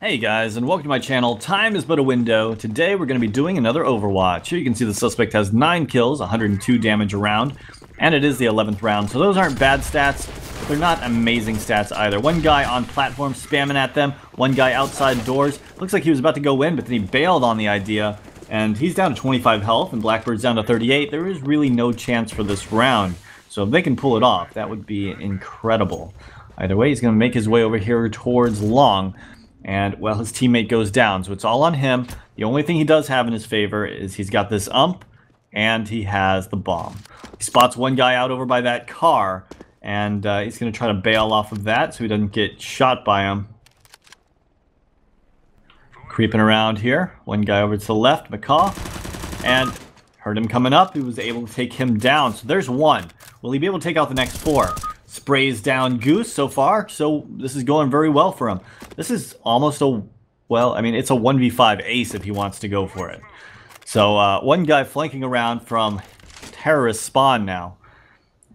Hey guys, and welcome to my channel. Time is but a window. Today we're going to be doing another Overwatch. Here you can see the suspect has 9 kills, 102 damage a round, and it is the 11th round. So those aren't bad stats, but they're not amazing stats either. One guy on platform spamming at them, one guy outside doors. Looks like he was about to go in, but then he bailed on the idea, and he's down to 25 health, and Blackbird's down to 38. There is really no chance for this round. So if they can pull it off, that would be incredible. Either way, he's going to make his way over here towards long. And, well, his teammate goes down, so it's all on him. The only thing he does have in his favor is he's got this ump, and he has the bomb. He spots one guy out over by that car, and he's going to try to bail off of that so he doesn't get shot by him. Creeping around here. One guy over to the left, McCaw, and heard him coming up. He was able to take him down. So there's one. Will he be able to take out the next 4? Sprays down Goose so far, so this is going very well for him. This is almost a, well, I mean, it's a 1v5 ace if he wants to go for it. So one guy flanking around from terrorist spawn now.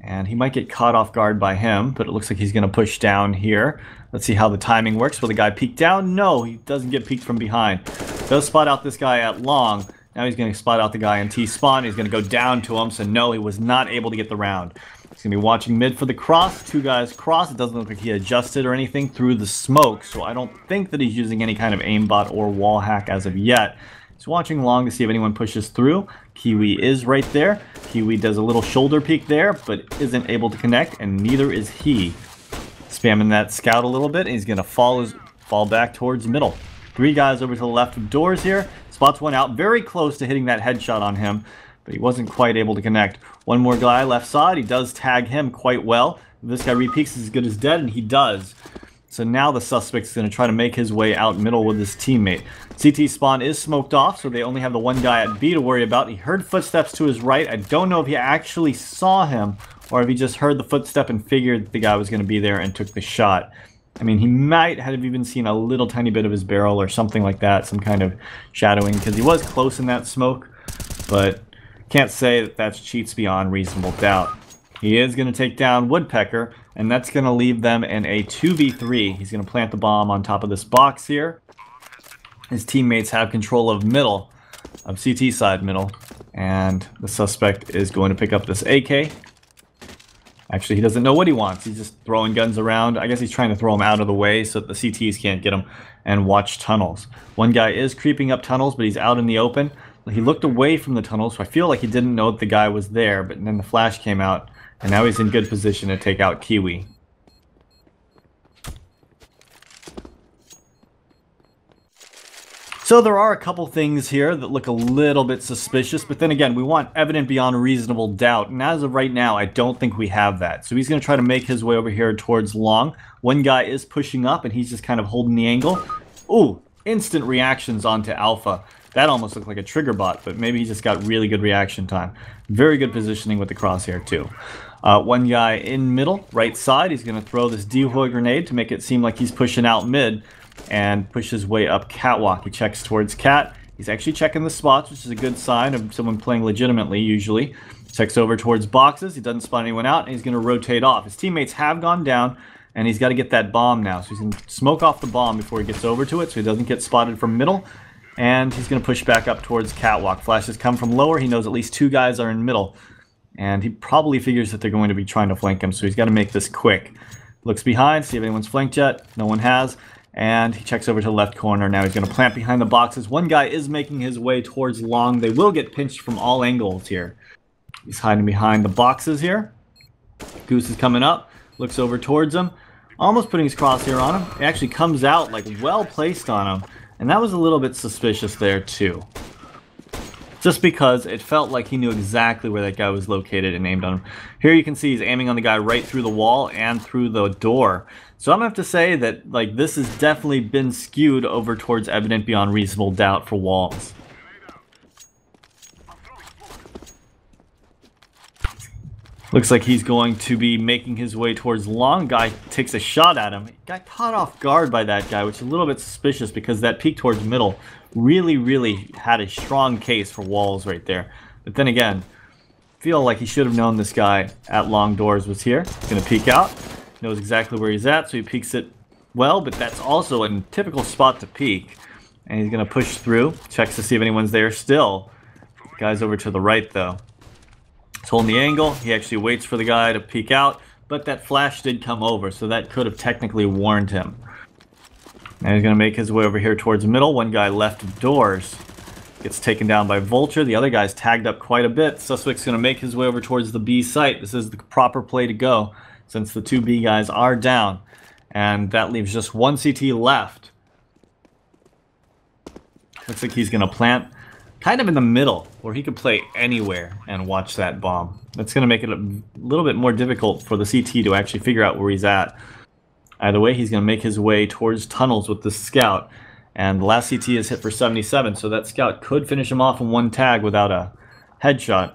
And he might get caught off guard by him, but it looks like he's going to push down here. Let's see how the timing works. Will the guy peek down? No, he doesn't get peeked from behind. Does spot out this guy at long. Now he's going to spot out the guy in T-spawn. He's going to go down to him, so no, he was not able to get the round. He's going to be watching mid for the cross. 2 guys cross. It doesn't look like he adjusted or anything through the smoke, so I don't think that he's using any kind of aimbot or wall hack as of yet. He's watching long to see if anyone pushes through. Kiwi is right there. Kiwi does a little shoulder peek there, but isn't able to connect, and neither is he. Spamming that scout a little bit, and he's going to fall back towards middle. 3 guys over to the left of doors here. Spots one out, very close to hitting that headshot on him, but he wasn't quite able to connect. One more guy left side. He does tag him quite well. If this guy repeaks, as good as dead, and he does. So now the suspect's going to try to make his way out middle with his teammate. CT spawn is smoked off, so they only have the one guy at B to worry about. He heard footsteps to his right. I don't know if he actually saw him or if he just heard the footstep and figured the guy was going to be there and took the shot. I mean, he might have even seen a little tiny bit of his barrel or something like that, some kind of shadowing, because he was close in that smoke, but can't say that that's cheats beyond reasonable doubt. He is going to take down Woodpecker, and that's going to leave them in a 2v3. He's going to plant the bomb on top of this box here. His teammates have control of middle, of CT side middle, and the suspect is going to pick up this AK. Actually, he doesn't know what he wants. He's just throwing guns around. I guess he's trying to throw them out of the way so that the CTs can't get him, and watch tunnels. One guy is creeping up tunnels, but he's out in the open. He looked away from the tunnels, so I feel like he didn't know that the guy was there, but then the flash came out, and now he's in good position to take out Kiwi. So there are a couple things here that look a little bit suspicious, but then again, we want evident beyond reasonable doubt, and as of right now, I don't think we have that. So he's going to try to make his way over here towards long. One guy is pushing up, and he's just kind of holding the angle. Ooh, instant reactions onto Alpha. That almost looked like a trigger bot, but maybe he just got really good reaction time. Very good positioning with the crosshair, too. One guy in middle, right side. He's going to throw this decoy grenade to make it seem like he's pushing out mid and push his way up catwalk. He checks towards cat. He's actually checking the spots, which is a good sign of someone playing legitimately, usually. Checks over towards boxes. He doesn't spot anyone out, and he's going to rotate off. His teammates have gone down, and he's got to get that bomb now. So he's going to smoke off the bomb before he gets over to it so he doesn't get spotted from middle. And he's going to push back up towards catwalk. Flashes come from lower. He knows at least 2 guys are in middle. And he probably figures that they're going to be trying to flank him, so he's got to make this quick. Looks behind, see if anyone's flanked yet. No one has. And he checks over to the left corner. Now he's going to plant behind the boxes. One guy is making his way towards long. They will get pinched from all angles here. He's hiding behind the boxes here. Goose is coming up. Looks over towards him. Almost putting his crosshair on him. It actually comes out like well placed on him. And that was a little bit suspicious there too. Just because it felt like he knew exactly where that guy was located and aimed on him. Here you can see he's aiming on the guy right through the wall and through the door. So I'm going to have to say that like this has definitely been skewed over towards evident beyond reasonable doubt for walls. Looks like he's going to be making his way towards long. Guy takes a shot at him. He got caught off guard by that guy, which is a little bit suspicious because that peek towards middle really had a strong case for walls right there. But then again, feel like he should have known this guy at long doors was here. He's going to peek out. Knows exactly where he's at, so he peeks it well, but that's also a typical spot to peek. And he's going to push through, checks to see if anyone's there still. Guy's over to the right, though. He's holding the angle. He actually waits for the guy to peek out, but that flash did come over, so that could have technically warned him. And he's going to make his way over here towards the middle. One guy left of doors. Gets taken down by Vulture. The other guy's tagged up quite a bit. Suspect's going to make his way over towards the B site. This is the proper play to go, since the two B guys are down. And that leaves just one CT left. Looks like he's going to plant kind of in the middle, where he could play anywhere and watch that bomb. That's going to make it a little bit more difficult for the CT to actually figure out where he's at. Either way, he's going to make his way towards tunnels with the scout. And the last CT is hit for 77, so that scout could finish him off in one tag without a headshot.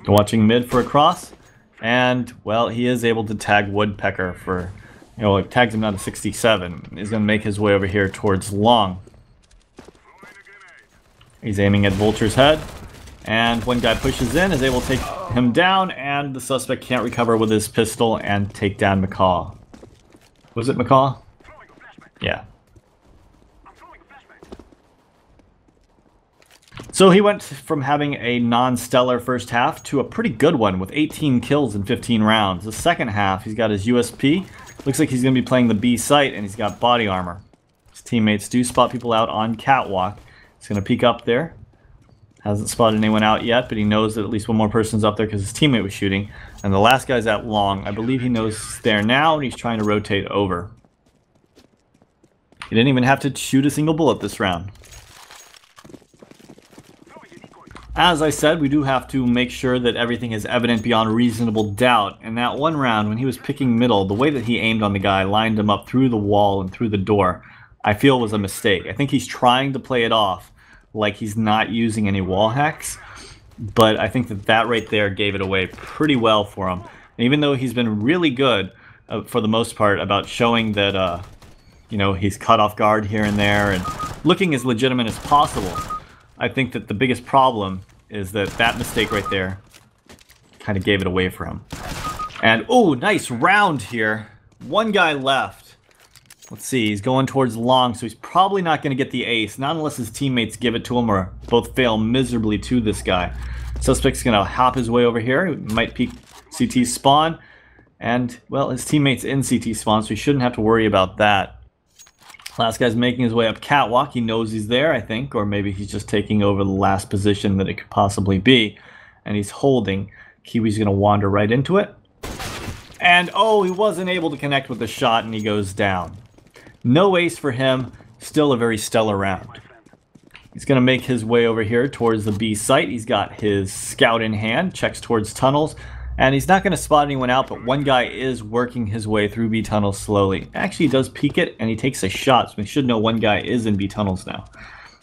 Watching mid for a cross. And, well, he is able to tag Woodpecker for, it tags him down to 67. He's going to make his way over here towards long. He's aiming at Vulture's head. And one guy pushes in, is able to take him down, and the suspect can't recover with his pistol and take down McCaw. Was it McCaw? Yeah. So he went from having a non-stellar first half to a pretty good one with 18 kills in 15 rounds. The second half, he's got his USP. Looks like he's going to be playing the B site, and he's got body armor. His teammates do spot people out on catwalk. He's going to peek up there. Hasn't spotted anyone out yet, but he knows that at least one more person's up there because his teammate was shooting. And the last guy's at long. I believe he knows he's there now, and he's trying to rotate over. He didn't even have to shoot a single bullet this round. As I said, we do have to make sure that everything is evident beyond reasonable doubt. And that one round, when he was picking middle, the way that he aimed on the guy, lined him up through the wall and through the door, I feel was a mistake. I think he's trying to play it off like he's not using any wall hacks. But I think that right there gave it away pretty well for him. And even though he's been really good, for the most part, about showing that, he's caught off guard here and there and looking as legitimate as possible, I think that the biggest problem is that mistake right there kind of gave it away for him. And, oh, nice round here. One guy left. Let's see, he's going towards long, so he's probably not going to get the ace, not unless his teammates give it to him or both fail miserably to this guy. Suspect's going to hop his way over here. He might peek CT spawn. And, well, his teammate's in CT spawn, so he shouldn't have to worry about that. Last guy's making his way up catwalk. He knows he's there, I think, or maybe he's just taking over the last position that it could possibly be. And he's holding. Kiwi's going to wander right into it. And, oh, he wasn't able to connect with the shot, and he goes down. No ace for him. Still a very stellar round. He's going to make his way over here towards the B site. He's got his scout in hand, checks towards tunnels. And he's not going to spot anyone out, but one guy is working his way through B tunnels slowly. Actually, he does peek it, and he takes a shot, so we should know one guy is in B tunnels now.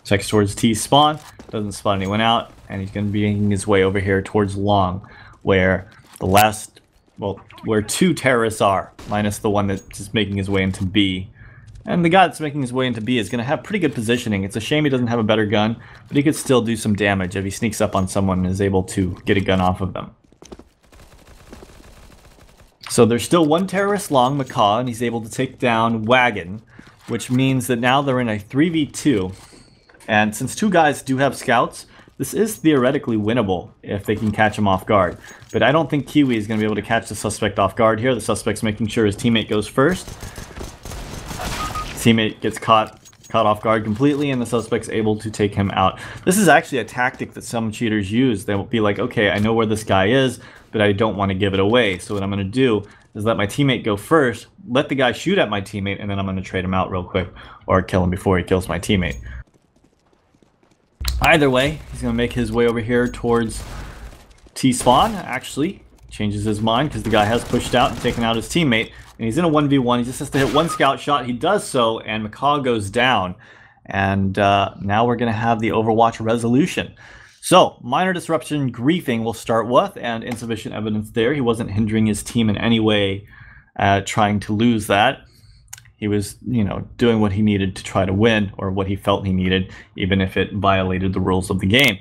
Checks towards T spawn, doesn't spot anyone out, and he's going to be making his way over here towards long, where where two terrorists are, minus the one that's just making his way into B. And the guy that's making his way into B is going to have pretty good positioning. It's a shame he doesn't have a better gun, but he could still do some damage if he sneaks up on someone and is able to get a gun off of them. So there's still one terrorist long, McCaw, and he's able to take down Wagon, which means that now they're in a 3v2. And since two guys do have scouts, this is theoretically winnable if they can catch him off guard. But I don't think Kiwi is going to be able to catch the suspect off guard here. The suspect's making sure his teammate goes first. His teammate gets caught off guard completely, and the suspect's able to take him out. This is actually a tactic that some cheaters use. They'll be like, okay, I know where this guy is, but I don't want to give it away. So what I'm going to do is let my teammate go first, let the guy shoot at my teammate, and then I'm going to trade him out real quick, or kill him before he kills my teammate. Either way, he's going to make his way over here towards T-spawn. Actually, changes his mind because the guy has pushed out and taken out his teammate, and he's in a 1v1. He just has to hit one scout shot. He does so, and McCaw goes down. And now we're going to have the Overwatch resolution. So, minor disruption, griefing we'll start with, and insufficient evidence there. He wasn't hindering his team in any way trying to lose that. He was, doing what he needed to try to win, or what he felt he needed, even if it violated the rules of the game.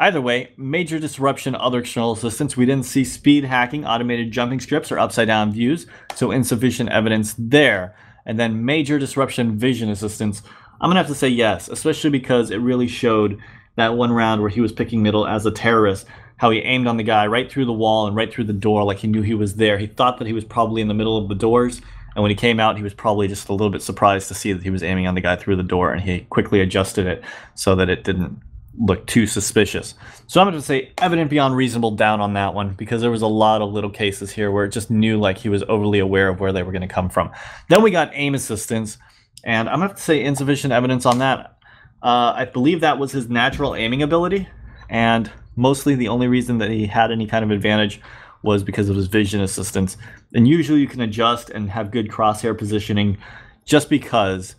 Either way, major disruption, other external assistance. We didn't see speed hacking, automated jumping scripts, or upside down views, so insufficient evidence there. And then major disruption, vision assistance. I'm going to have to say yes, especially because it really showed that one round where he was picking middle as a terrorist, how he aimed on the guy right through the wall and right through the door like he knew he was there. He thought that he was probably in the middle of the doors, and when he came out, he was probably just a little bit surprised to see that he was aiming on the guy through the door, and he quickly adjusted it so that it didn't look too suspicious. So I'm going to say evident beyond reasonable doubt on that one, because there was a lot of little cases here where it just knew like he was overly aware of where they were going to come from. Then we got aim assistance, and I'm going to have to say insufficient evidence on that. I believe that was his natural aiming ability, and mostly the only reason that he had any kind of advantage was because of his vision assistance. And usually you can adjust and have good crosshair positioning just because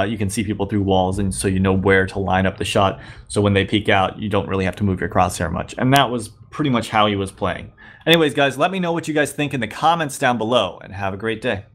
you can see people through walls, and so you know where to line up the shot. So when they peek out, you don't really have to move your crosshair much. And that was pretty much how he was playing. Anyways, guys, let me know what you guys think in the comments down below, and have a great day.